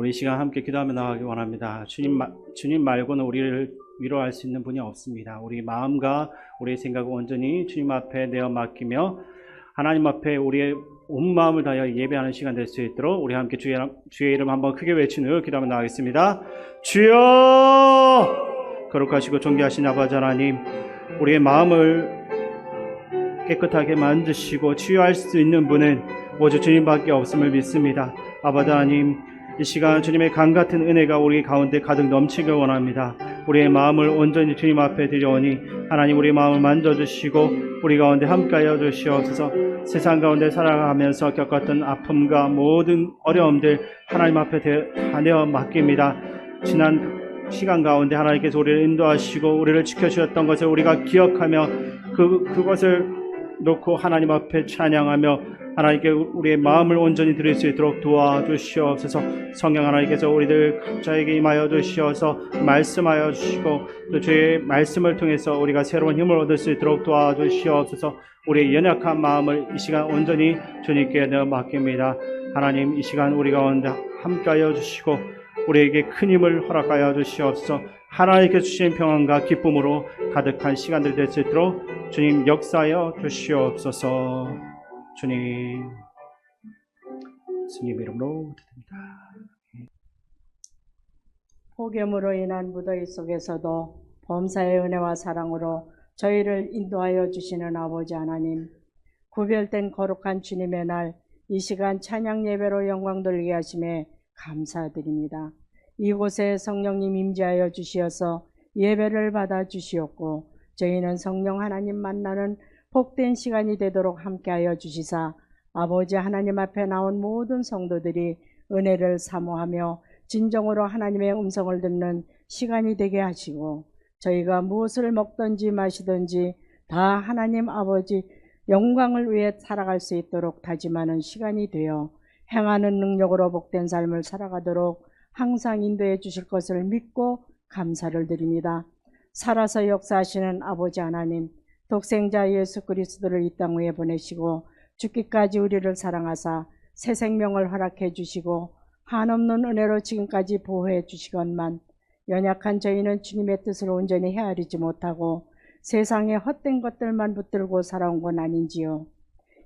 우리 이 시간 함께 기도하며 나가기 원합니다. 주님 말고는 우리를 위로할 수 있는 분이 없습니다. 우리 마음과 우리의 생각을 온전히 주님 앞에 내어 맡기며 하나님 앞에 우리의 온 마음을 다하여 예배하는 시간 될 수 있도록 우리 함께 주의 이름 한번 크게 외치며 기도하며 나가겠습니다. 주여! 거룩하시고 존귀하신 아버지 하나님, 우리의 마음을 깨끗하게 만드시고 치유할 수 있는 분은 오직 주님밖에 없음을 믿습니다. 아버지 하나님, 이 시간 주님의 강같은 은혜가 우리 가운데 가득 넘치길 원합니다. 우리의 마음을 온전히 주님 앞에 드려오니 하나님 우리의 마음을 만져주시고 우리 가운데 함께하여 주시옵소서. 세상 가운데 살아가면서 겪었던 아픔과 모든 어려움들 하나님 앞에 다 내어 맡깁니다. 지난 시간 가운데 하나님께서 우리를 인도하시고 우리를 지켜주셨던 것을 우리가 기억하며 그것을 놓고 하나님 앞에 찬양하며 하나님께 우리의 마음을 온전히 드릴 수 있도록 도와주시옵소서. 성령 하나님께서 우리들 각자에게 임하여 주시어서 말씀하여 주시고 또 주의 말씀을 통해서 우리가 새로운 힘을 얻을 수 있도록 도와주시옵소서. 우리의 연약한 마음을 이 시간 온전히 주님께 내어 맡깁니다. 하나님, 이 시간 우리 가운데 함께하여 주시고 우리에게 큰 힘을 허락하여 주시옵소서. 하나님께 주신 평안과 기쁨으로 가득한 시간들 될 수 있도록 주님 역사하여 주시옵소서. 주님 이름으로 드립니다. 폭염으로 인한 무더위 속에서도 범사의 은혜와 사랑으로 저희를 인도하여 주시는 아버지 하나님, 구별된 거룩한 주님의 날 이 시간 찬양 예배로 영광 돌리게 하심에 감사드립니다. 이곳에 성령님 임재하여 주시어서 예배를 받아 주시었고 저희는 성령 하나님 만나는 복된 시간이 되도록 함께하여 주시사 아버지 하나님 앞에 나온 모든 성도들이 은혜를 사모하며 진정으로 하나님의 음성을 듣는 시간이 되게 하시고 저희가 무엇을 먹든지 마시든지 다 하나님 아버지 영광을 위해 살아갈 수 있도록 다짐하는 시간이 되어 행하는 능력으로 복된 삶을 살아가도록 항상 인도해 주실 것을 믿고 감사를 드립니다. 살아서 역사하시는 아버지 하나님, 독생자 예수 그리스도를 이 땅 위에 보내시고 죽기까지 우리를 사랑하사 새 생명을 허락해 주시고 한없는 은혜로 지금까지 보호해 주시건만 연약한 저희는 주님의 뜻을 온전히 헤아리지 못하고 세상의 헛된 것들만 붙들고 살아온 건 아닌지요.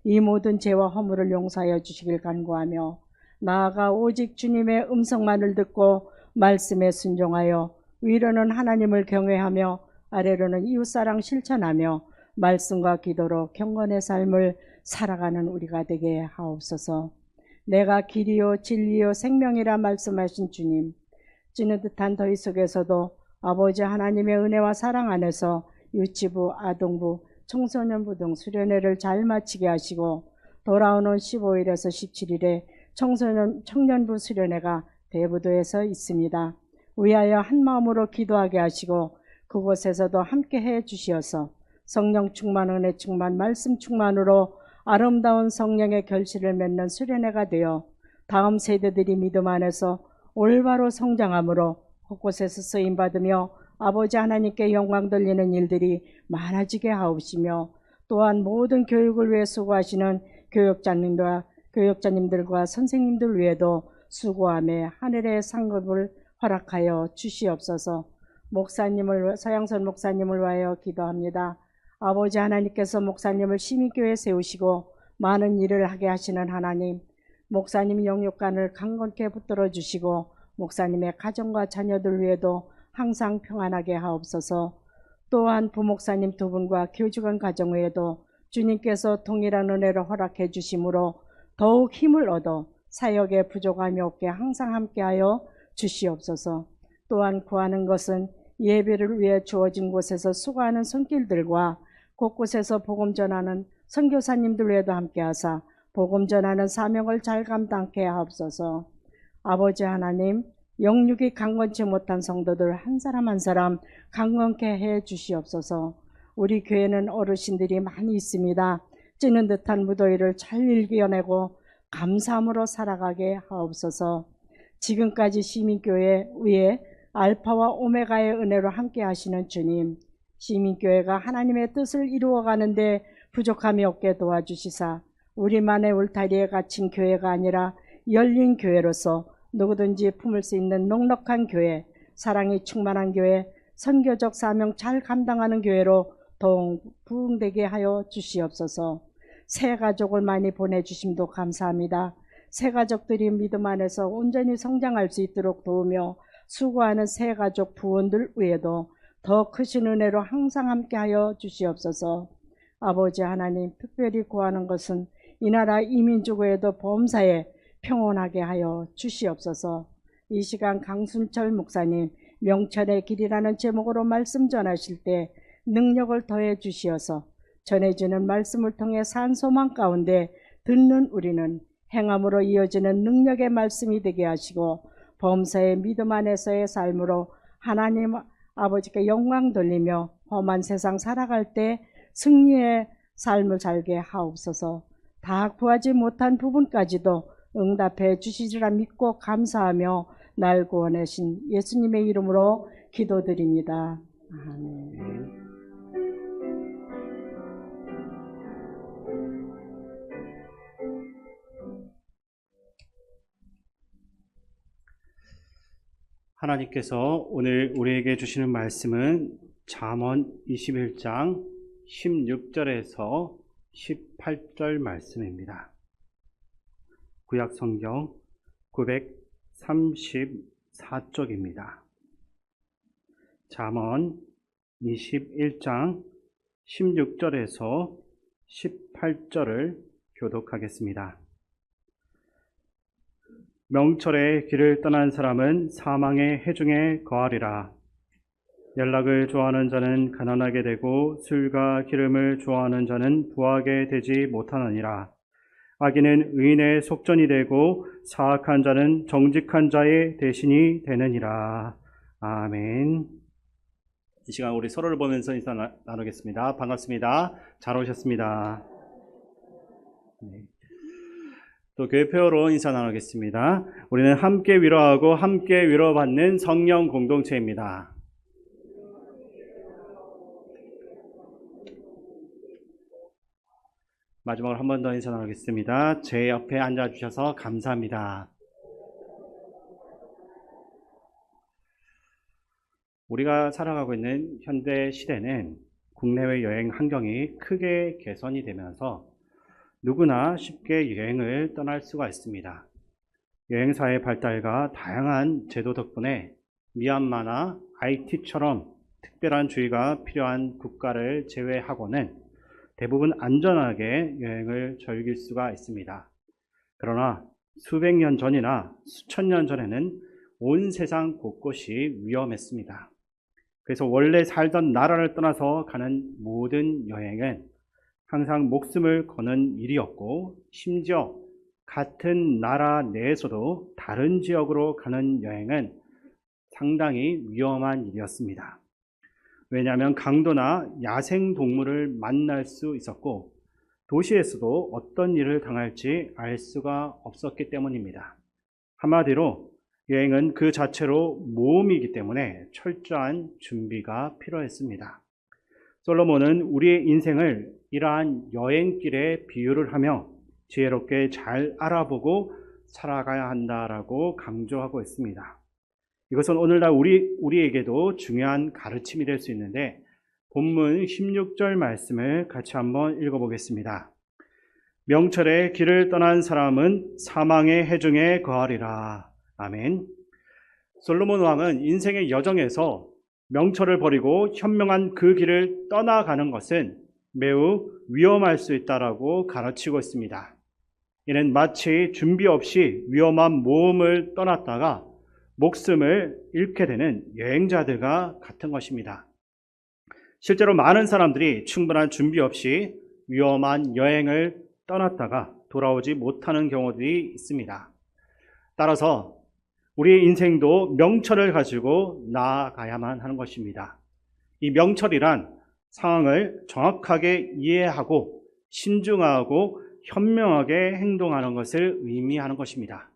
이 모든 죄와 허물을 용서하여 주시길 간구하며 나아가 오직 주님의 음성만을 듣고 말씀에 순종하여 위로는 하나님을 경외하며 아래로는 이웃사랑 실천하며 말씀과 기도로 경건의 삶을 살아가는 우리가 되게 하옵소서. 내가 길이요 진리요 생명이라 말씀하신 주님, 찌는 듯한 더위 속에서도 아버지 하나님의 은혜와 사랑 안에서 유치부, 아동부, 청소년부 등 수련회를 잘 마치게 하시고 돌아오는 15일에서 17일에 청년부 수련회가 대부도에서 있습니다. 위하여 한마음으로 기도하게 하시고 그곳에서도 함께해 주시어서 성령 충만, 은혜 충만, 말씀 충만으로 아름다운 성령의 결실을 맺는 수련회가 되어 다음 세대들이 믿음 안에서 올바로 성장함으로 곳곳에서 쓰임받으며 아버지 하나님께 영광 돌리는 일들이 많아지게 하옵시며 또한 모든 교육을 위해 수고하시는 교육자님들과 선생님들 위에도 수고함에 하늘의 상급을 허락하여 주시옵소서. 서양선 목사님을 위하여 기도합니다. 아버지 하나님께서 목사님을 시민교회에 세우시고 많은 일을 하게 하시는 하나님, 목사님 영육간을 강건케 붙들어 주시고 목사님의 가정과 자녀들 위에도 항상 평안하게 하옵소서. 또한 부목사님 두 분과 교직원 가정 외에도 주님께서 동일한 은혜를 허락해 주심으로 더욱 힘을 얻어 사역에 부족함이 없게 항상 함께하여 주시옵소서. 또한 구하는 것은 예배를 위해 주어진 곳에서 수고하는 손길들과 곳곳에서 복음 전하는 선교사님들 외에도 함께하사 복음 전하는 사명을 잘 감당케 하옵소서. 아버지 하나님, 영육이 강건치 못한 성도들 한 사람 한 사람 강건케 해 주시옵소서. 우리 교회는 어르신들이 많이 있습니다. 찌는 듯한 무더위를 잘 일겨내고 감사함으로 살아가게 하옵소서. 지금까지 시민교회 위에 알파와 오메가의 은혜로 함께 하시는 주님, 시민교회가 하나님의 뜻을 이루어가는데 부족함이 없게 도와주시사 우리만의 울타리에 갇힌 교회가 아니라 열린 교회로서 누구든지 품을 수 있는 넉넉한 교회, 사랑이 충만한 교회, 선교적 사명 잘 감당하는 교회로 더욱 부흥되게 하여 주시옵소서. 새 가족을 많이 보내주심도 감사합니다. 새 가족들이 믿음 안에서 온전히 성장할 수 있도록 도우며 수고하는 새 가족 부원들 외에도 더 크신 은혜로 항상 함께하여 주시옵소서. 아버지 하나님, 특별히 구하는 것은 이 나라 이민족 외에도 범사에 평온하게 하여 주시옵소서. 이 시간 강순철 목사님 명철의 길이라는 제목으로 말씀 전하실 때 능력을 더해 주시어서 전해지는 말씀을 통해 산 소망 가운데 듣는 우리는 행함으로 이어지는 능력의 말씀이 되게 하시고 범사의 믿음 안에서의 삶으로 하나님 아버지께 영광 돌리며 험한 세상 살아갈 때 승리의 삶을 살게 하옵소서. 다 구하지 못한 부분까지도 응답해 주시리라 믿고 감사하며 날 구원하신 예수님의 이름으로 기도드립니다. 아멘. 하나님께서 오늘 우리에게 주시는 말씀은 잠언 21장 16절에서 18절 말씀입니다. 구약 성경 934쪽입니다. 잠언 21장 16절에서 18절을 교독하겠습니다. 명철의 길을 떠난 사람은 사망의 해중에 거하리라. 연락을 좋아하는 자는 가난하게 되고 술과 기름을 좋아하는 자는 부하게 되지 못하느니라. 악인은 의인의 속전이 되고 사악한 자는 정직한 자의 대신이 되느니라. 아멘. 이 시간 우리 서로를 보면서 인사 나누겠습니다. 반갑습니다. 잘 오셨습니다. 네. 또 교회표로 인사 나누겠습니다. 우리는 함께 위로하고 함께 위로받는 성령 공동체입니다. 마지막으로 한 번 더 인사 나누겠습니다. 제 옆에 앉아주셔서 감사합니다. 우리가 살아가고 있는 현대 시대는 국내외 여행 환경이 크게 개선이 되면서 누구나 쉽게 여행을 떠날 수가 있습니다. 여행사의 발달과 다양한 제도 덕분에 미얀마나 하이티처럼 특별한 주의가 필요한 국가를 제외하고는 대부분 안전하게 여행을 즐길 수가 있습니다. 그러나 수백 년 전이나 수천 년 전에는 온 세상 곳곳이 위험했습니다. 그래서 원래 살던 나라를 떠나서 가는 모든 여행은 항상 목숨을 거는 일이었고, 심지어 같은 나라 내에서도 다른 지역으로 가는 여행은 상당히 위험한 일이었습니다. 왜냐하면 강도나 야생동물을 만날 수 있었고 도시에서도 어떤 일을 당할지 알 수가 없었기 때문입니다. 한마디로 여행은 그 자체로 모험이기 때문에 철저한 준비가 필요했습니다. 솔로몬은 우리의 인생을 이러한 여행길에 비유를 하며 지혜롭게 잘 알아보고 살아가야 한다라고 강조하고 있습니다. 이것은 오늘날 우리에게도 중요한 가르침이 될 수 있는데 본문 16절 말씀을 같이 한번 읽어보겠습니다. 명철의 길을 떠난 사람은 사망의 해중에 거하리라. 아멘. 솔로몬 왕은 인생의 여정에서 명철을 버리고 현명한 그 길을 떠나가는 것은 매우 위험할 수 있다라고 가르치고 있습니다. 이는 마치 준비 없이 위험한 모험을 떠났다가 목숨을 잃게 되는 여행자들과 같은 것입니다. 실제로 많은 사람들이 충분한 준비 없이 위험한 여행을 떠났다가 돌아오지 못하는 경우들이 있습니다. 따라서 우리의 인생도 명철을 가지고 나아가야만 하는 것입니다. 이 명철이란 상황을 정확하게 이해하고 신중하고 현명하게 행동하는 것을 의미하는 것입니다.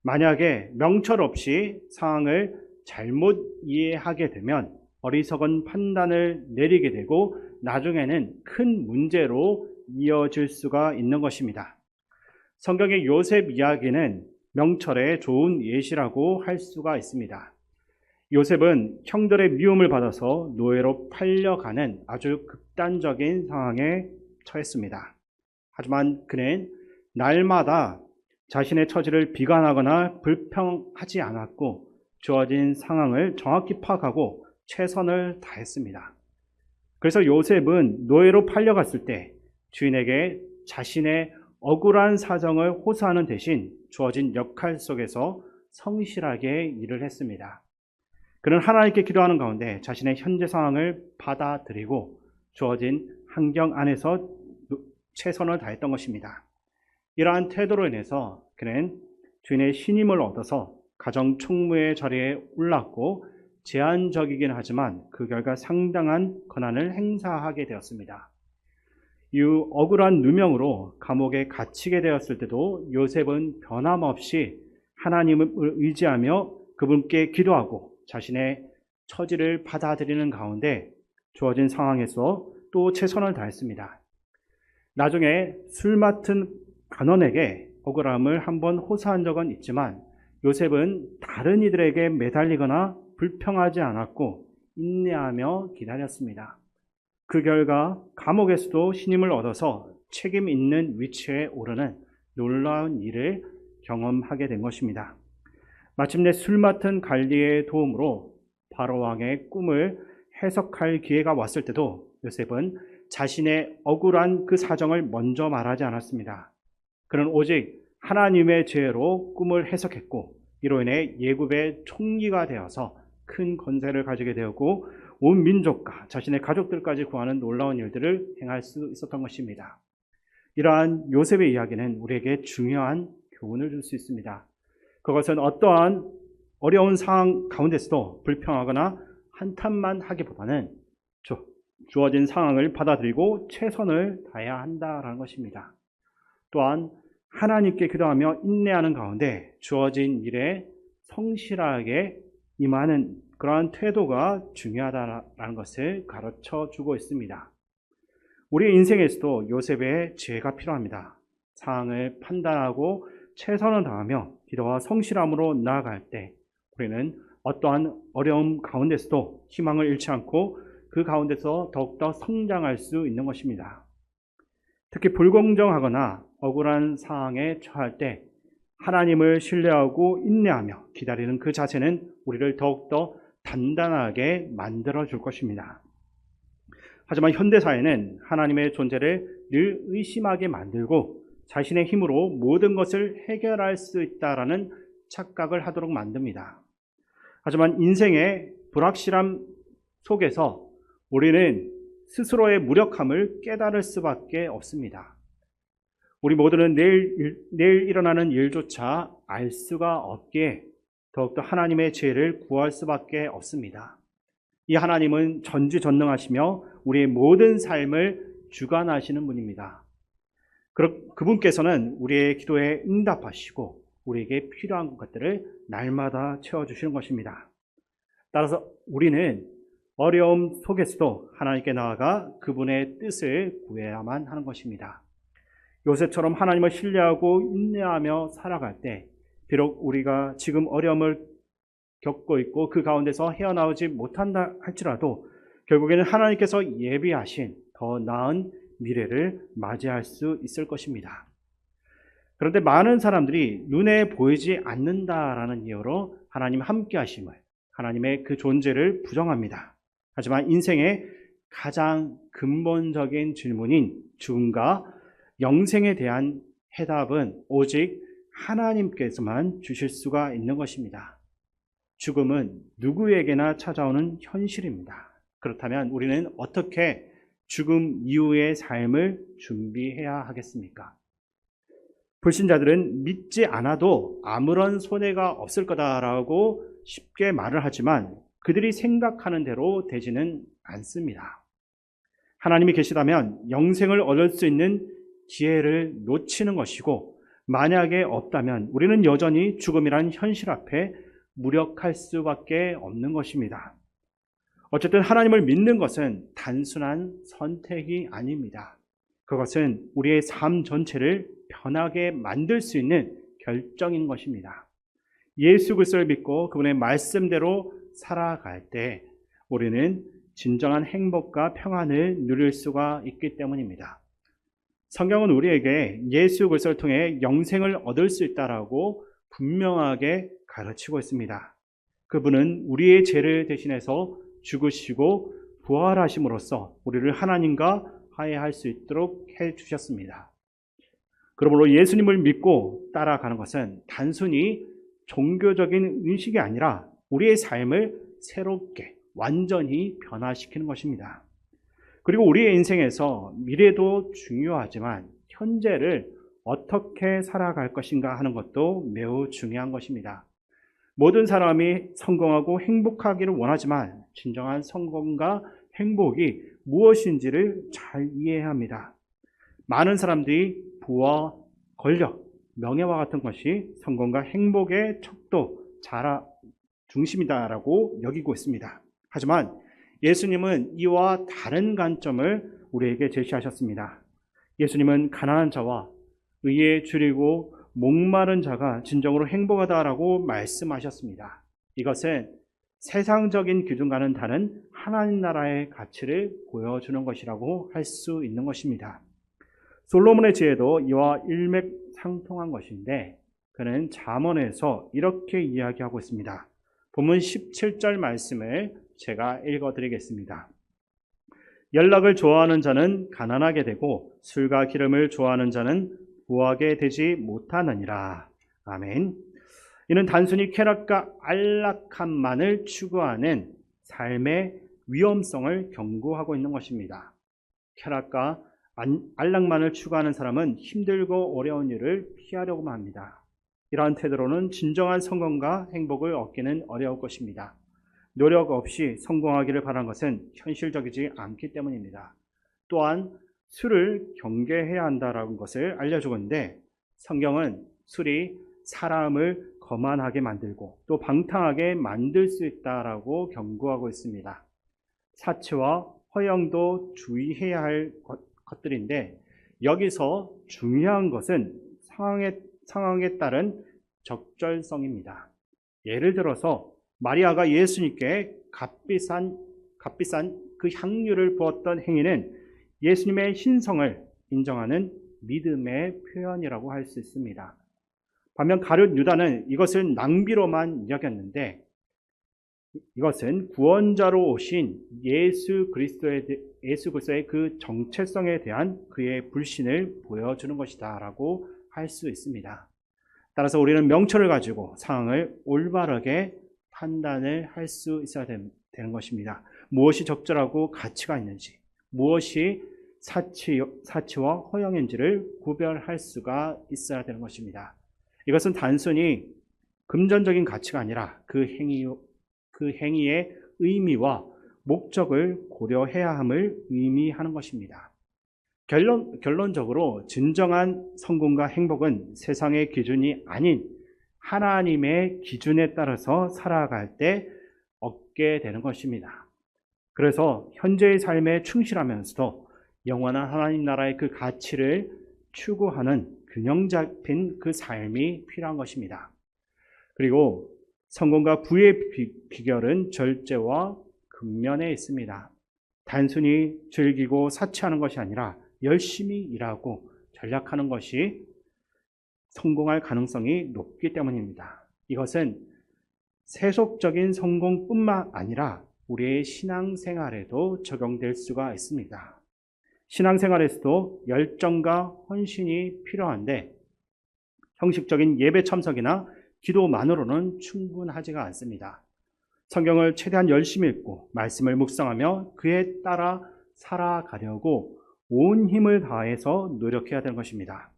만약에 명철 없이 상황을 잘못 이해하게 되면 어리석은 판단을 내리게 되고 나중에는 큰 문제로 이어질 수가 있는 것입니다. 성경의 요셉 이야기는 명철의 좋은 예시라고 할 수가 있습니다. 요셉은 형들의 미움을 받아서 노예로 팔려가는 아주 극단적인 상황에 처했습니다. 하지만 그는 날마다 자신의 처지를 비관하거나 불평하지 않았고 주어진 상황을 정확히 파악하고 최선을 다했습니다. 그래서 요셉은 노예로 팔려갔을 때 주인에게 자신의 억울한 사정을 호소하는 대신 주어진 역할 속에서 성실하게 일을 했습니다. 그는 하나님께 기도하는 가운데 자신의 현재 상황을 받아들이고 주어진 환경 안에서 최선을 다했던 것입니다. 이러한 태도로 인해서 그는 주인의 신임을 얻어서 가정 총무의 자리에 올랐고 제한적이긴 하지만 그 결과 상당한 권한을 행사하게 되었습니다. 이후 억울한 누명으로 감옥에 갇히게 되었을 때도 요셉은 변함없이 하나님을 의지하며 그분께 기도하고 자신의 처지를 받아들이는 가운데 주어진 상황에서 또 최선을 다했습니다. 나중에 술 맡은 간원에게 억울함을 한번 호소한 적은 있지만 요셉은 다른 이들에게 매달리거나 불평하지 않았고 인내하며 기다렸습니다. 그 결과 감옥에서도 신임을 얻어서 책임 있는 위치에 오르는 놀라운 일을 경험하게 된 것입니다. 마침내 술 맡은 관리의 도움으로 바로 왕의 꿈을 해석할 기회가 왔을 때도 요셉은 자신의 억울한 그 사정을 먼저 말하지 않았습니다. 그는 오직 하나님의 죄로 꿈을 해석했고 이로 인해 예굽의 총리가 되어서 큰 권세를 가지게 되었고 온 민족과 자신의 가족들까지 구하는 놀라운 일들을 행할 수 있었던 것입니다. 이러한 요셉의 이야기는 우리에게 중요한 교훈을 줄 수 있습니다. 그것은 어떠한 어려운 상황 가운데서도 불평하거나 한탄만 하기보다는 주어진 상황을 받아들이고 최선을 다해야 한다는 것입니다. 또한 하나님께 기도하며 인내하는 가운데 주어진 일에 성실하게 임하는 그러한 태도가 중요하다는 것을 가르쳐 주고 있습니다. 우리 인생에서도 요셉의 지혜가 필요합니다. 상황을 판단하고 최선을 다하며 기도와 성실함으로 나아갈 때 우리는 어떠한 어려움 가운데서도 희망을 잃지 않고 그 가운데서 더욱더 성장할 수 있는 것입니다. 특히 불공정하거나 억울한 상황에 처할 때 하나님을 신뢰하고 인내하며 기다리는 그 자세는 우리를 더욱더 단단하게 만들어 줄 것입니다. 하지만 현대사회는 하나님의 존재를 늘 의심하게 만들고 자신의 힘으로 모든 것을 해결할 수 있다라는 착각을 하도록 만듭니다. 하지만 인생의 불확실함 속에서 우리는 스스로의 무력함을 깨달을 수밖에 없습니다. 우리 모두는 내일 일어나는 일조차 알 수가 없기에 더욱더 하나님의 지혜를 구할 수밖에 없습니다. 이 하나님은 전지전능하시며 우리의 모든 삶을 주관하시는 분입니다. 그분께서는 우리의 기도에 응답하시고 우리에게 필요한 것들을 날마다 채워주시는 것입니다. 따라서 우리는 어려움 속에서도 하나님께 나아가 그분의 뜻을 구해야만 하는 것입니다. 요셉처럼 하나님을 신뢰하고 인내하며 살아갈 때 비록 우리가 지금 어려움을 겪고 있고 그 가운데서 헤어나오지 못한다 할지라도 결국에는 하나님께서 예비하신 더 나은 미래를 맞이할 수 있을 것입니다. 그런데 많은 사람들이 눈에 보이지 않는다라는 이유로 하나님 함께 하심을, 하나님의 그 존재를 부정합니다. 하지만 인생의 가장 근본적인 질문인 죽음과 영생에 대한 해답은 오직 하나님께서만 주실 수가 있는 것입니다. 죽음은 누구에게나 찾아오는 현실입니다. 그렇다면 우리는 어떻게 죽음 이후의 삶을 준비해야 하겠습니까? 불신자들은 믿지 않아도 아무런 손해가 없을 거다라고 쉽게 말을 하지만 그들이 생각하는 대로 되지는 않습니다. 하나님이 계시다면 영생을 얻을 수 있는 기회를 놓치는 것이고 만약에 없다면 우리는 여전히 죽음이란 현실 앞에 무력할 수밖에 없는 것입니다. 어쨌든 하나님을 믿는 것은 단순한 선택이 아닙니다. 그것은 우리의 삶 전체를 변하게 만들 수 있는 결정인 것입니다. 예수 그리스도를 믿고 그분의 말씀대로 살아갈 때 우리는 진정한 행복과 평안을 누릴 수가 있기 때문입니다. 성경은 우리에게 예수 그리스도를 통해 영생을 얻을 수 있다라고 분명하게 가르치고 있습니다. 그분은 우리의 죄를 대신해서 죽으시고 부활하심으로써 우리를 하나님과 화해할 수 있도록 해주셨습니다. 그러므로 예수님을 믿고 따라가는 것은 단순히 종교적인 의식이 아니라 우리의 삶을 새롭게 완전히 변화시키는 것입니다. 그리고 우리의 인생에서 미래도 중요하지만 현재를 어떻게 살아갈 것인가 하는 것도 매우 중요한 것입니다. 모든 사람이 성공하고 행복하기를 원하지만 진정한 성공과 행복이 무엇인지를 잘 이해해야 합니다. 많은 사람들이 부와 권력, 명예와 같은 것이 성공과 행복의 척도, 중심이다라고 여기고 있습니다. 하지만 예수님은 이와 다른 관점을 우리에게 제시하셨습니다. 예수님은 가난한 자와 의에 줄이고 목마른 자가 진정으로 행복하다라고 말씀하셨습니다. 이것은 세상적인 기준과는 다른 하나님 나라의 가치를 보여주는 것이라고 할 수 있는 것입니다. 솔로몬의 지혜도 이와 일맥상통한 것인데 그는 잠언에서 이렇게 이야기하고 있습니다. 본문 17절 말씀을 제가 읽어드리겠습니다. 연락을 좋아하는 자는 가난하게 되고 술과 기름을 좋아하는 자는 부하게 되지 못하느니라. 아멘. 이는 단순히 쾌락과 안락함만을 추구하는 삶의 위험성을 경고하고 있는 것입니다. 쾌락과 안락만을 추구하는 사람은 힘들고 어려운 일을 피하려고만 합니다. 이러한 태도로는 진정한 성공과 행복을 얻기는 어려울 것입니다. 노력 없이 성공하기를 바라는 것은 현실적이지 않기 때문입니다. 또한 술을 경계해야 한다는 것을 알려주고 있는데 성경은 술이 사람을 거만하게 만들고 또 방탕하게 만들 수 있다라고 경고하고 있습니다. 사치와 허영도 주의해야 할 것들인데 여기서 중요한 것은 상황에 따른 적절성입니다. 예를 들어서 마리아가 예수님께 값비싼 그 향유를 부었던 행위는 예수님의 신성을 인정하는 믿음의 표현이라고 할 수 있습니다. 반면 가룟 유다는 이것을 낭비로만 여겼는데 이것은 구원자로 오신 예수 그리스도의 그 정체성에 대한 그의 불신을 보여주는 것이다라고 할 수 있습니다. 따라서 우리는 명철을 가지고 상황을 올바르게 판단을 할 수 있어야 되는 것입니다. 무엇이 적절하고 가치가 있는지, 무엇이 사치와 허영인지를 구별할 수가 있어야 되는 것입니다. 이것은 단순히 금전적인 가치가 아니라 그 행위의 의미와 목적을 고려해야 함을 의미하는 것입니다. 결론적으로 진정한 성공과 행복은 세상의 기준이 아닌 하나님의 기준에 따라서 살아갈 때 얻게 되는 것입니다. 그래서 현재의 삶에 충실하면서도 영원한 하나님 나라의 그 가치를 추구하는 균형 잡힌 그 삶이 필요한 것입니다. 그리고 성공과 부의 비결은 절제와 근면에 있습니다. 단순히 즐기고 사치하는 것이 아니라 열심히 일하고 전략하는 것이 성공할 가능성이 높기 때문입니다. 이것은 세속적인 성공뿐만 아니라 우리의 신앙생활에도 적용될 수가 있습니다. 신앙생활에서도 열정과 헌신이 필요한데 형식적인 예배 참석이나 기도만으로는 충분하지가 않습니다. 성경을 최대한 열심히 읽고 말씀을 묵상하며 그에 따라 살아가려고 온 힘을 다해서 노력해야 되는 것입니다.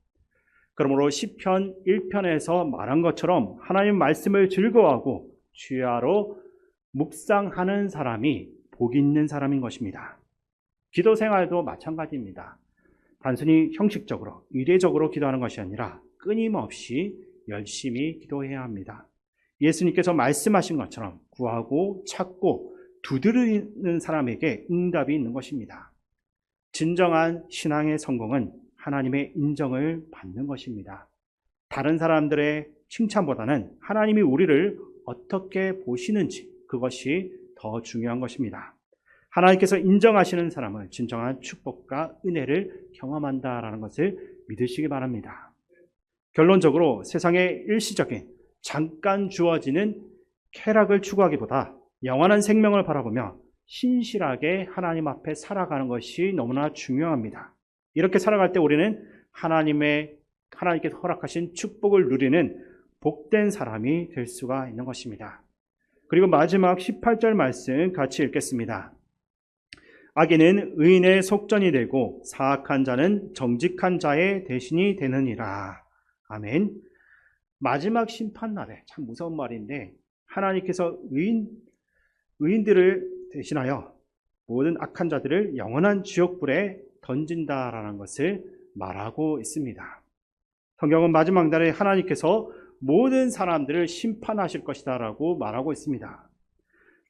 그러므로 시편 1편에서 말한 것처럼 하나님 말씀을 즐거워하고 주야로 묵상하는 사람이 복 있는 사람인 것입니다. 기도 생활도 마찬가지입니다. 단순히 형식적으로, 의례적으로 기도하는 것이 아니라 끊임없이 열심히 기도해야 합니다. 예수님께서 말씀하신 것처럼 구하고 찾고 두드리는 사람에게 응답이 있는 것입니다. 진정한 신앙의 성공은 하나님의 인정을 받는 것입니다. 다른 사람들의 칭찬보다는 하나님이 우리를 어떻게 보시는지 그것이 더 중요한 것입니다. 하나님께서 인정하시는 사람은 진정한 축복과 은혜를 경험한다라는 것을 믿으시기 바랍니다. 결론적으로 세상의 일시적인 잠깐 주어지는 쾌락을 추구하기보다 영원한 생명을 바라보며 신실하게 하나님 앞에 살아가는 것이 너무나 중요합니다. 이렇게 살아갈 때 우리는 하나님께서 허락하신 축복을 누리는 복된 사람이 될 수가 있는 것입니다. 그리고 마지막 18절 말씀 같이 읽겠습니다. 악인은 의인의 속전이 되고 사악한 자는 정직한 자의 대신이 되느니라. 아멘. 마지막 심판날에 참 무서운 말인데 하나님께서 의인들을 대신하여 모든 악한 자들을 영원한 지옥불에 던진다라는 것을 말하고 있습니다. 성경은 마지막 날에 하나님께서 모든 사람들을 심판하실 것이다 라고 말하고 있습니다.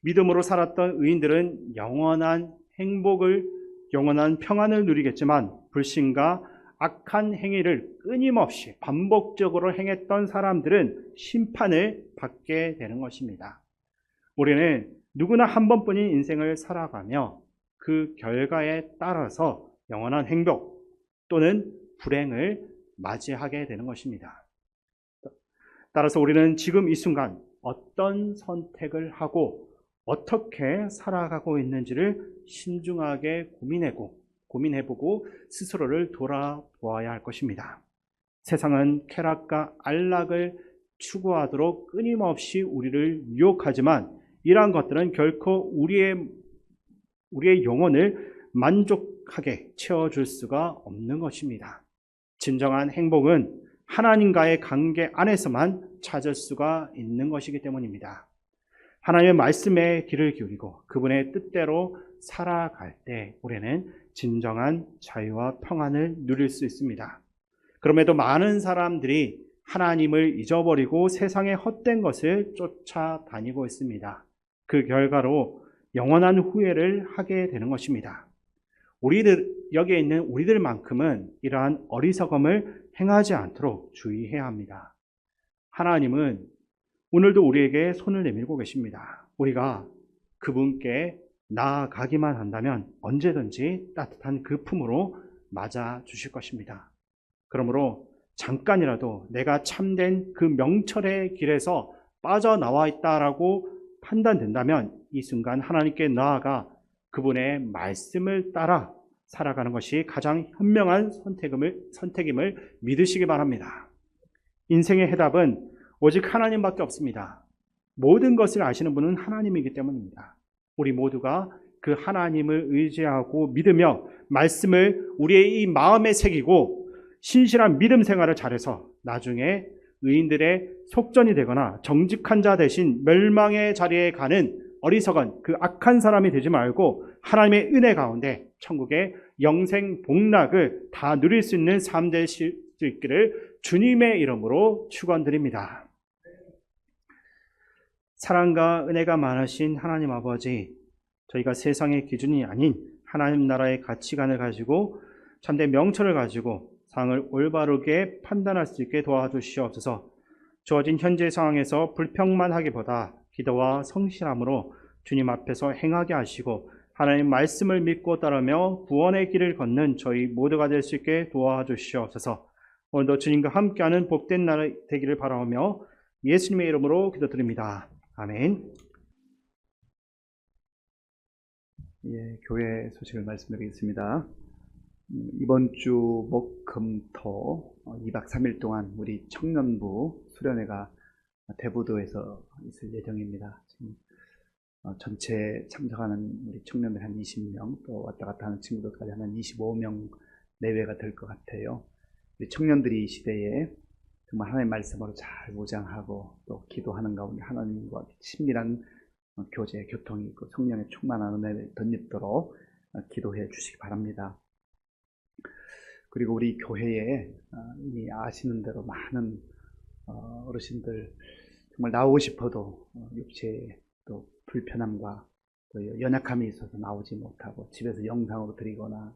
믿음으로 살았던 의인들은 영원한 행복을, 영원한 평안을 누리겠지만 불신과 악한 행위를 끊임없이 반복적으로 행했던 사람들은 심판을 받게 되는 것입니다. 우리는 누구나 한 번뿐인 인생을 살아가며 그 결과에 따라서 영원한 행복 또는 불행을 맞이하게 되는 것입니다. 따라서 우리는 지금 이 순간 어떤 선택을 하고 어떻게 살아가고 있는지를 신중하게 고민해보고 스스로를 돌아보아야 할 것입니다. 세상은 쾌락과 안락을 추구하도록 끊임없이 우리를 유혹하지만 이러한 것들은 결코 우리의 영혼을 만족하게 채워줄 수가 없는 것입니다. 진정한 행복은 하나님과의 관계 안에서만 찾을 수가 있는 것이기 때문입니다. 하나님의 말씀에 귀를 기울이고 그분의 뜻대로 살아갈 때 우리는 진정한 자유와 평안을 누릴 수 있습니다. 그럼에도 많은 사람들이 하나님을 잊어버리고 세상의 헛된 것을 쫓아다니고 있습니다. 그 결과로 영원한 후회를 하게 되는 것입니다. 여기에 있는 우리들만큼은 이러한 어리석음을 행하지 않도록 주의해야 합니다. 하나님은 오늘도 우리에게 손을 내밀고 계십니다. 우리가 그분께 나아가기만 한다면 언제든지 따뜻한 그 품으로 맞아 주실 것입니다. 그러므로 잠깐이라도 내가 참된 그 명철의 길에서 빠져나와 있다라고 판단된다면 이 순간 하나님께 나아가 그분의 말씀을 따라 살아가는 것이 가장 현명한 선택임을 믿으시기 바랍니다. 인생의 해답은 오직 하나님밖에 없습니다. 모든 것을 아시는 분은 하나님이기 때문입니다. 우리 모두가 그 하나님을 의지하고 믿으며 말씀을 우리의 이 마음에 새기고 신실한 믿음 생활을 잘해서 나중에 의인들의 속전이 되거나 정직한 자 대신 멸망의 자리에 가는 어리석은 그 악한 사람이 되지 말고 하나님의 은혜 가운데 천국의 영생 복락을 다 누릴 수 있는 삶 될 수 있기를 주님의 이름으로 축원드립니다. 사랑과 은혜가 많으신 하나님 아버지, 저희가 세상의 기준이 아닌 하나님 나라의 가치관을 가지고 참된 명철을 가지고 상황을 올바르게 판단할 수 있게 도와주시옵소서. 주어진 현재 상황에서 불평만 하기보다 기도와 성실함으로 주님 앞에서 행하게 하시고 하나님 말씀을 믿고 따르며 구원의 길을 걷는 저희 모두가 될 수 있게 도와주시옵소서. 오늘도 주님과 함께하는 복된 날 되기를 바라며 예수님의 이름으로 기도드립니다. 아멘. 예, 교회 소식을 말씀드리겠습니다. 이번 주 목, 금, 토 2박 3일 동안 우리 청년부 수련회가 대부도에서 있을 예정입니다. 지금 전체 참석하는 우리 청년들 한 20명, 또 왔다 갔다 하는 친구들까지 한 25명 내외가 될 것 같아요. 우리 청년들이 이 시대에 정말 하나님의 말씀으로 잘 무장하고 또 기도하는 가운데 하나님과 친밀한 교제, 교통이 있고 성령의 충만한 은혜를 덧입도록 기도해 주시기 바랍니다. 그리고 우리 교회에 이미 아시는 대로 많은 어르신들 정말 나오고 싶어도 육체에 또 불편함과 또 연약함이 있어서 나오지 못하고 집에서 영상으로 드리거나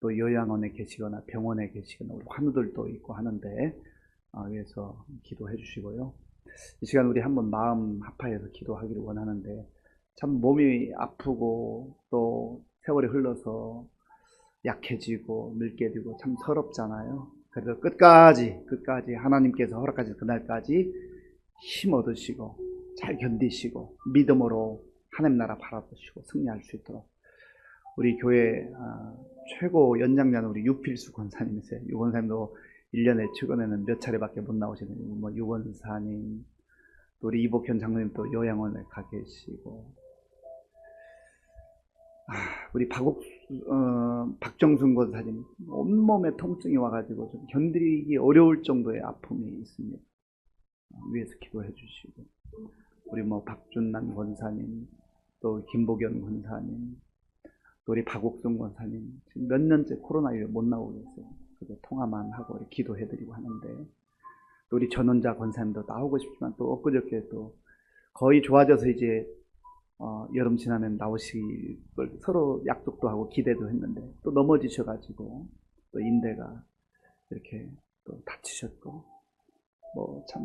또 요양원에 계시거나 병원에 계시거나 우리 환우들도 있고 하는데 위해서 기도해 주시고요. 이 시간 우리 한번 마음 합하여서 기도하기를 원하는데, 참 몸이 아프고 또 세월이 흘러서 약해지고 늙게 되고 참 서럽잖아요. 그래서 끝까지 하나님께서 허락하신 그날까지 힘 얻으시고 잘 견디시고 믿음으로 하나님 나라 바라보시고 승리할 수 있도록 우리 교회 최고 연장자는 우리 유필수 권사님이세요. 유 권사님도 1년에 최근에는 몇 차례밖에 못 나오시는 유 권사님, 또 우리 이복현 장로님 또 요양원에 가 계시고, 우리 박정순 권사님 온몸에 통증이 와가지고 좀 견디기 어려울 정도의 아픔이 있습니다. 위에서 기도해 주시고, 우리 박준남 권사님, 또 김복연 권사님, 또 우리 박옥순 권사님 지금 몇 년째 코로나 이후에 못 나오고 계세요. 그래서 통화만 하고 기도해 드리고 하는데, 또 우리 전원자 권사님도 나오고 싶지만 또 엊그저께 또 거의 좋아져서 이제 여름 지나면 나오실 걸 서로 약속도 하고 기대도 했는데 또 넘어지셔가지고 또 인대가 이렇게 또 다치셨고, 참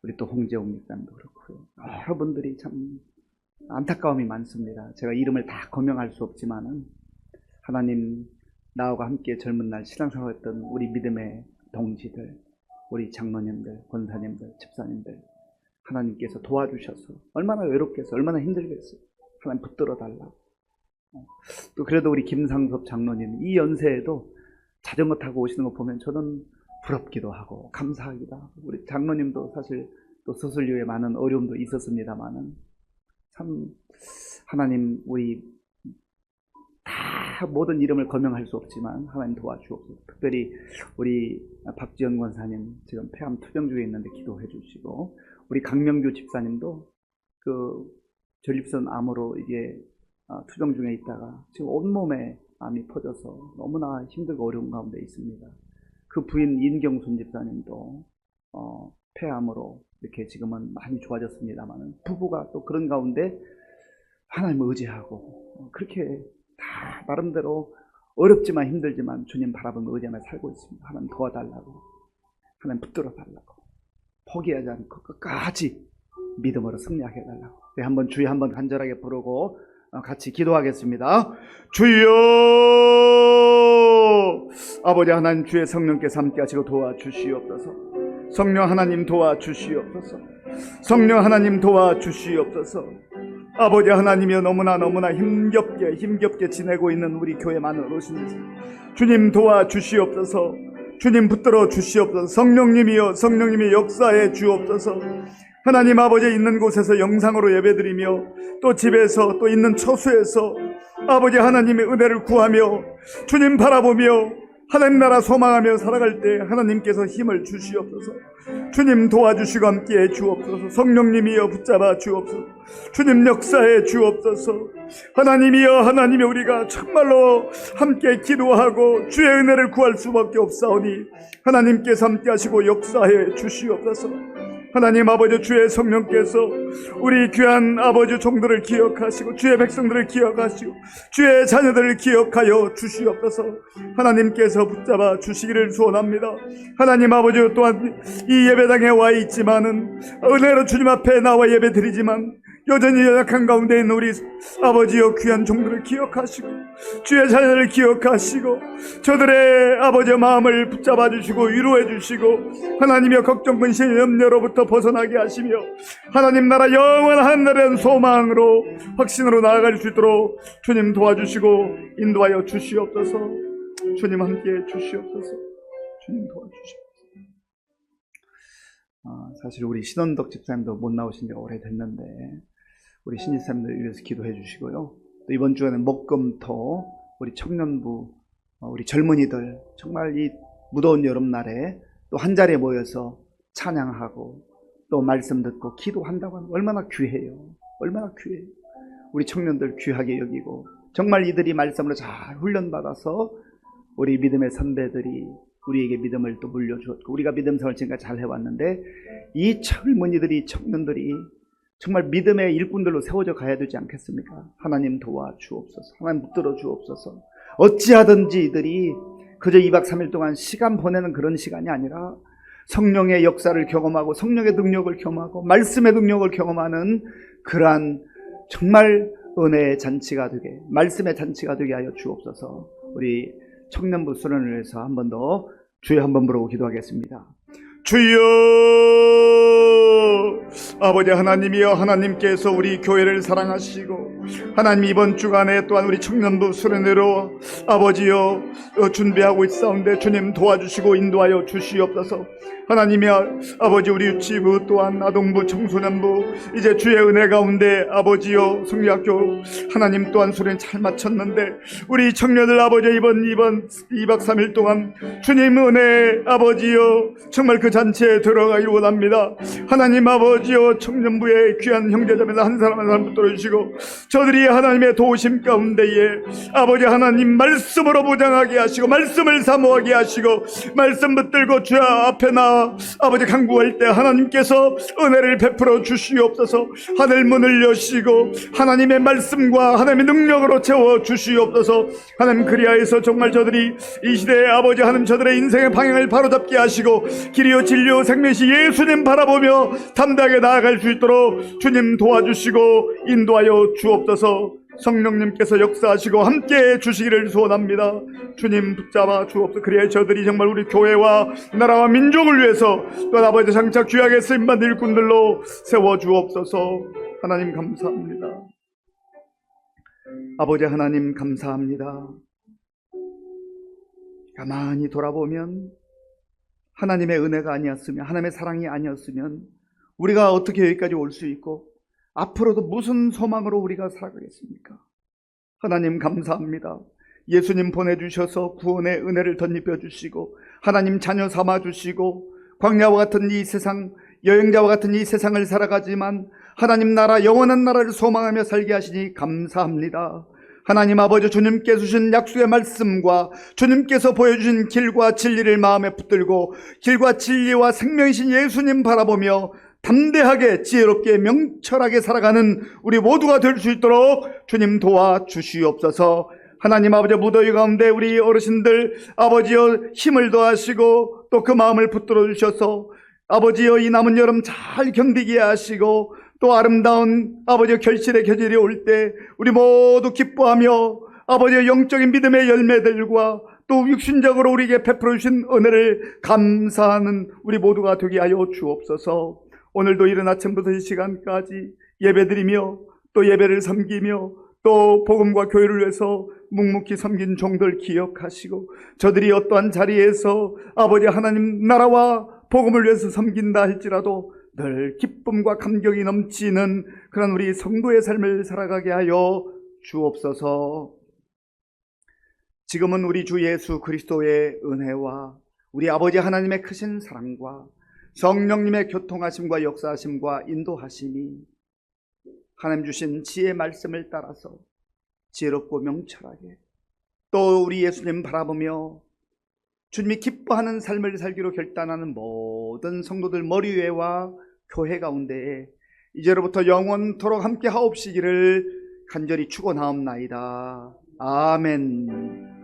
우리 또 홍재홍 목사님도 그렇고요. 여러분들이 참 안타까움이 많습니다. 제가 이름을 다 거명할 수 없지만은 하나님 나와 함께 젊은 날 신앙생활했던 우리 믿음의 동지들, 우리 장로님들, 권사님들, 집사님들, 하나님께서 도와주셔서 얼마나 외롭겠어, 얼마나 힘들겠어. 하나님 붙들어 달라고. 또 그래도 우리 김상섭 장로님 이 연세에도 자전거 타고 오시는 거 보면 저는 부럽기도 하고 감사하기도 하고, 우리 장로님도 사실 또 수술 이후에 많은 어려움도 있었습니다만은 참 하나님 우리 다 모든 이름을 거명할 수 없지만 하나님 도와주옵소서. 특별히 우리 박지연 권사님 지금 폐암 투병 중에 있는데 기도해 주시고, 우리 강명규 집사님도 그 전립선 암으로 이게 투병 중에 있다가 지금 온몸에 암이 퍼져서 너무나 힘들고 어려운 가운데 있습니다. 그 부인 인경순 집사님도 폐암으로 이렇게 지금은 많이 좋아졌습니다만 부부가 또 그런 가운데 하나님을 의지하고 그렇게 다 나름대로 어렵지만 힘들지만 주님 바라보며 의지하며 살고 있습니다. 하나님 도와달라고, 하나님 붙들어 달라고, 포기하지 않고 끝까지 믿음으로 승리하게 해달라고. 네, 한번 주여 한번 간절하게 부르고 같이 기도하겠습니다. 주여, 아버지 하나님, 주의 성령께서 함께 하시고 도와주시옵소서. 성령 하나님 도와주시옵소서. 성령 하나님 도와주시옵소서. 아버지 하나님이여, 너무나 힘겹게 지내고 있는 우리 교회 많은 어르신들 주님 도와주시옵소서. 주님 붙들어 주시옵소서. 성령님이여, 성령님이 역사해 주옵소서. 하나님 아버지, 있는 곳에서 영상으로 예배드리며 또 집에서 또 있는 처수에서 아버지 하나님의 은혜를 구하며 주님 바라보며 하나님 나라 소망하며 살아갈 때 하나님께서 힘을 주시옵소서. 주님 도와주시고 함께해 주옵소서. 성령님이여 붙잡아 주옵소서. 주님 역사해 주옵소서. 하나님이여, 하나님이 우리가 정말로 함께 기도하고 주의 은혜를 구할 수밖에 없사오니 하나님께서 함께 하시고 역사해 주시옵소서. 하나님 아버지, 주의 성령께서 우리 귀한 아버지 종들을 기억하시고 주의 백성들을 기억하시고 주의 자녀들을 기억하여 주시옵소서. 하나님께서 붙잡아 주시기를 소원합니다. 하나님 아버지, 또한 이 예배당에 와 있지만은 은혜로 주님 앞에 나와 예배 드리지만 여전히 연약한 가운데 있는 우리 아버지여 귀한 종들을 기억하시고 주의 자녀를 기억하시고 저들의 아버지의 마음을 붙잡아 주시고 위로해 주시고 하나님의 걱정 근심 염려로부터 벗어나게 하시며 하나님 나라 영원한 날의 소망으로 확신으로 나아갈 수 있도록 주님 도와주시고 인도하여 주시옵소서. 주님 함께해 주시옵소서. 주님 도와주시옵소서. 사실 우리 신원덕 집사님도 못 나오신 지 오래됐는데 우리 신집사님들 위해서 기도해 주시고요. 또 이번 주에는 목금토 우리 청년부 우리 젊은이들 정말 이 무더운 여름날에 또 한 자리에 모여서 찬양하고 또 말씀 듣고 기도한다고 하면 얼마나 귀해요. 얼마나 귀해요. 우리 청년들 귀하게 여기고 정말 이들이 말씀으로 잘 훈련받아서 우리 믿음의 선배들이 우리에게 믿음을 또 물려주었고 우리가 믿음 생활을 지금까지 잘 해왔는데 이 젊은이들이 청년들이 정말 믿음의 일꾼들로 세워져 가야 되지 않겠습니까? 하나님 도와주옵소서. 하나님 붙들어 주옵소서. 어찌하든지 이들이 그저 2박 3일 동안 시간 보내는 그런 시간이 아니라 성령의 역사를 경험하고 성령의 능력을 경험하고 말씀의 능력을 경험하는 그러한 정말 은혜의 잔치가 되게, 말씀의 잔치가 되게 하여 주옵소서. 우리 청년부 수련을 위해서 한 번 더 주여 한번 부르고 기도하겠습니다. 주여, 아버지 하나님이여, 하나님께서 우리 교회를 사랑하시고 하나님 이번 주간에 또한 우리 청년부 수련회로 아버지여 준비하고 있사온데 주님 도와주시고 인도하여 주시옵소서. 하나님이 아버지 우리 유치부 또한 아동부 청소년부 이제 주의 은혜 가운데 아버지여 성리학교 하나님 또한 수련 잘 마쳤는데 우리 청년들 아버지 이번 2박 3일 동안 주님 은혜 아버지여 정말 그 잔치에 들어가길 원합니다. 하나님 아버지여 청년부의 귀한 형제자매들 한 사람 한 사람 붙들어 주시고 저들이 하나님의 도우심 가운데에 아버지 하나님 말씀으로 보장하게 하시고 말씀을 사모하게 하시고 말씀 붙들고 주 앞에 나 아버지 간구할 때 하나님께서 은혜를 베풀어 주시옵소서. 하늘 문을 여시고 하나님의 말씀과 하나님의 능력으로 채워 주시옵소서. 하나님 그리하여서 정말 저들이 이 시대에 아버지 하나님 저들의 인생의 방향을 바로잡게 하시고 길이요 진리요 생명이신 예수님 바라보며 담대하게 나아갈 수 있도록 주님 도와주시고 인도하여 주옵소서. 성령님께서 역사하시고 함께해 주시기를 소원합니다. 주님 붙잡아 주옵소서. 그래야 저들이 정말 우리 교회와 나라와 민족을 위해서 또 아버지 장차 귀하게 쓰임받는 일꾼들로 세워 주옵소서. 하나님 감사합니다. 아버지 하나님 감사합니다. 가만히 돌아보면 하나님의 은혜가 아니었으면, 하나님의 사랑이 아니었으면 우리가 어떻게 여기까지 올 수 있고 앞으로도 무슨 소망으로 우리가 살아가겠습니까? 하나님 감사합니다. 예수님 보내주셔서 구원의 은혜를 덧입혀 주시고 하나님 자녀 삼아 주시고 광야와 같은 이 세상, 여행자와 같은 이 세상을 살아가지만 하나님 나라, 영원한 나라를 소망하며 살게 하시니 감사합니다. 하나님 아버지 주님께서 주신 약속의 말씀과 주님께서 보여주신 길과 진리를 마음에 붙들고 길과 진리와 생명이신 예수님 바라보며 담대하게 지혜롭게 명철하게 살아가는 우리 모두가 될 수 있도록 주님 도와주시옵소서. 하나님 아버지 무더위 가운데 우리 어르신들 아버지여 힘을 더하시고 또 그 마음을 붙들어 주셔서 아버지여 이 남은 여름 잘 견디게 하시고 또 아름다운 아버지여 결실의 계절이 올 때 우리 모두 기뻐하며 아버지여 영적인 믿음의 열매들과 또 육신적으로 우리에게 베풀어 주신 은혜를 감사하는 우리 모두가 되게 하여 주옵소서. 오늘도 이른 아침부터 이 시간까지 예배드리며 또 예배를 섬기며 또 복음과 교회를 위해서 묵묵히 섬긴 종들 기억하시고 저들이 어떠한 자리에서 아버지 하나님 나라와 복음을 위해서 섬긴다 할지라도 늘 기쁨과 감격이 넘치는 그런 우리 성도의 삶을 살아가게 하여 주옵소서. 지금은 우리 주 예수 그리스도의 은혜와 우리 아버지 하나님의 크신 사랑과 성령님의 교통하심과 역사하심과 인도하심이 하나님 주신 지혜의 말씀을 따라서 지혜롭고 명철하게 또 우리 예수님 바라보며 주님이 기뻐하는 삶을 살기로 결단하는 모든 성도들 머리 위에와 교회 가운데에 이제로부터 영원토록 함께 하옵시기를 간절히 축원하옵나이다. 아멘.